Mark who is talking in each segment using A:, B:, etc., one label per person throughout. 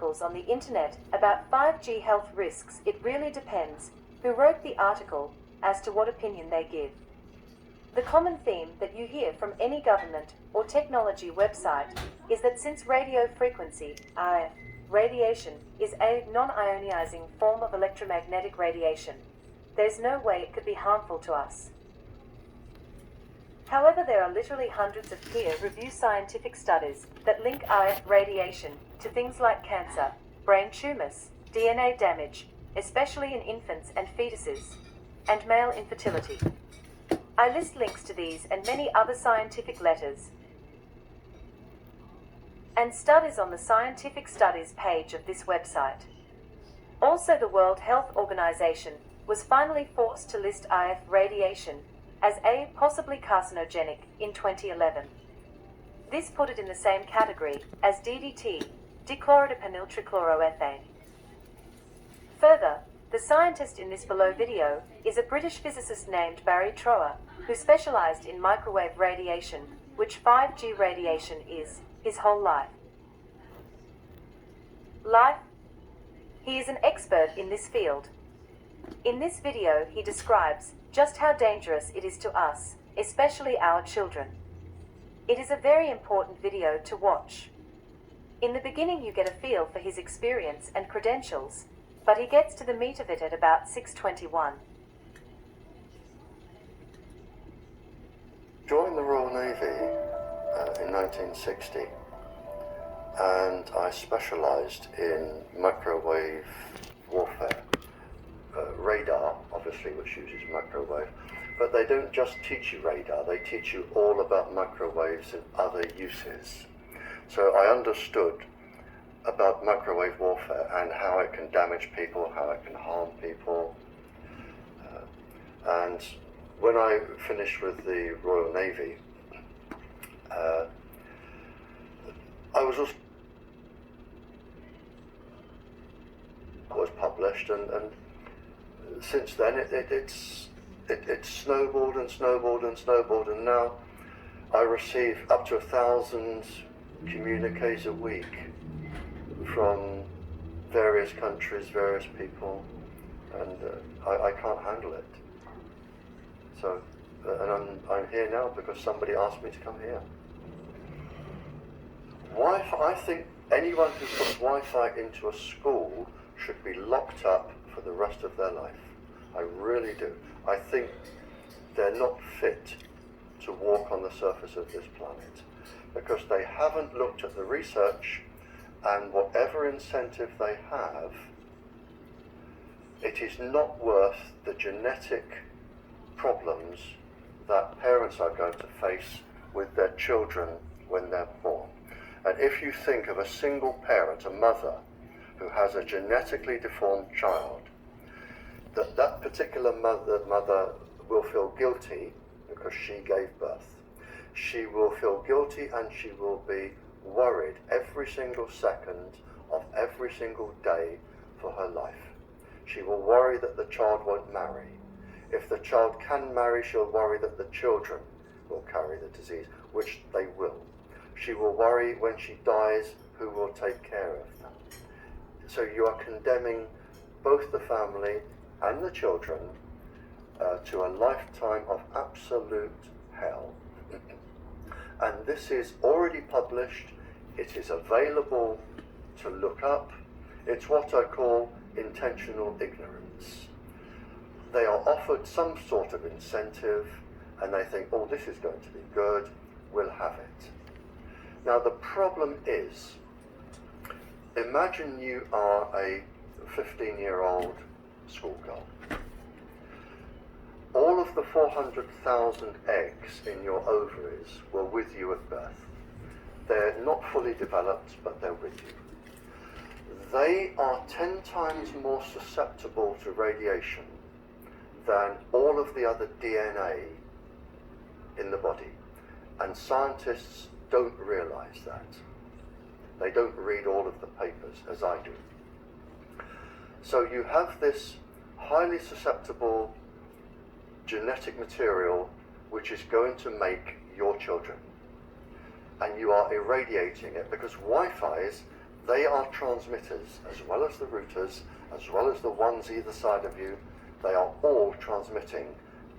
A: articles on the internet about 5G health risks. It really depends who wrote the article as to what opinion they give. The common theme that you hear from any government or technology website is that since radio frequency, RF, radiation is a non-ionizing form of electromagnetic radiation, there's no way it could be harmful to us. However, there are literally hundreds of peer-reviewed scientific studies that link RF radiation to things like cancer, brain tumors, DNA damage, especially in infants and fetuses, and male infertility. I list links to these and many other scientific letters and studies on the scientific studies page of this website. Also, the World Health Organization was finally forced to list RF radiation as a possibly carcinogenic in 2011. This put it in the same category as DDT, dichlorodiphenyltrichloroethane. Further, the scientist in this below video is a British physicist named Barry Trower, who specialized in microwave radiation, which 5G radiation is, his whole life. He is an expert in this field. In this video, he describes just how dangerous it is to us, especially our children. It is a very important video to watch. In the beginning, you get a feel for his experience and credentials, but he gets to the meat of it at about 6:21.
B: Joined the Royal Navy in 1960, and I specialised in microwave warfare. Radar, obviously, which uses microwave, but they don't just teach you radar, they teach you all about microwaves and other uses. So I understood about microwave warfare and how it can damage people, how it can harm people. And when I finished with the Royal Navy, I was also published, and since then it snowballed and snowballed and snowballed, and now I receive up to 1,000 communiques a week from various countries, various people, and I can't handle it. So, and I'm here now because somebody asked me to come here. Wi-Fi, I think anyone who puts Wi-Fi into a school should be locked up for the rest of their life. I really do. I think they're not fit to walk on the surface of this planet because they haven't looked at the research, and whatever incentive they have, it is not worth the genetic problems that parents are going to face with their children when they're born. And if you think of a single parent, a mother, who has a genetically deformed child, that particular mother will feel guilty because she gave birth. She will feel guilty and she will be worried every single second of every single day for her life. She will worry that the child won't marry. If the child can marry, she'll worry that the children will carry the disease, which they will. She will worry when she dies who will take care of them. So you are condemning both the family and the children to a lifetime of absolute hell. And this is already published. It is available to look up. It's what I call intentional ignorance. They are offered some sort of incentive and they think, oh, this is going to be good, we'll have it. Now the problem is, imagine you are a 15-year-old schoolgirl. All of the 400,000 eggs in your ovaries were with you at birth. They're not fully developed, but they're with you. They are 10 times more susceptible to radiation than all of the other DNA in the body. And scientists don't realize that. They don't read all of the papers as I do. So you have this highly susceptible genetic material which is going to make your children. And you are irradiating it because Wi-Fi's, they are transmitters, as well as the routers, as well as the ones either side of you. They are all transmitting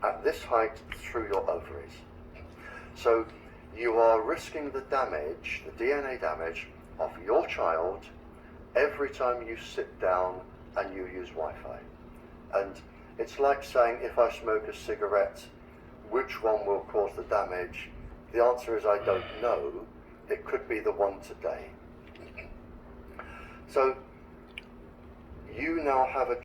B: at this height through your ovaries. So you are risking the damage, the DNA damage of your child every time you sit down and you use Wi-Fi. And it's like saying, if I smoke a cigarette, which one will cause the damage? The answer is, I don't know. It could be the one today. So you now have a